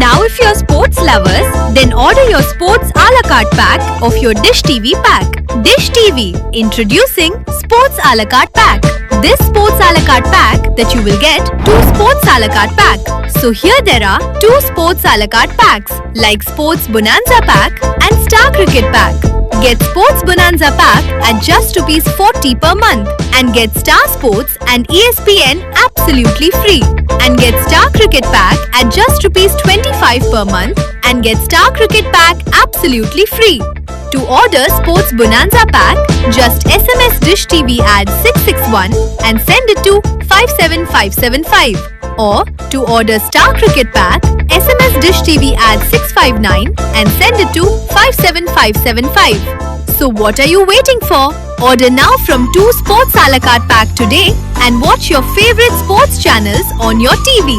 Now if you're sports lovers, then order your sports a la carte pack of your Dish TV pack. Dish TV, introducing Sports a la carte pack. This sports a la carte pack that you will get 2 sports a la carte pack. So here there are 2 sports a la carte packs like Sports Bonanza pack and Star Cricket pack. Get Sports Bonanza pack at just ₹40 per month and get Star Sports and ESPN absolutely free. And get Star Cricket pack at just ₹25 per month and get Star Cricket pack absolutely free. To order Sports Bonanza pack, just SMS Dish TV ad 661 and send it to 57575. Or to order Star Cricket pack, SMS Dish TV ad 659 and send it to 57575. So what are you waiting for? Order now from 2 Sports a la carte pack today and watch your favorite sports channels on your TV.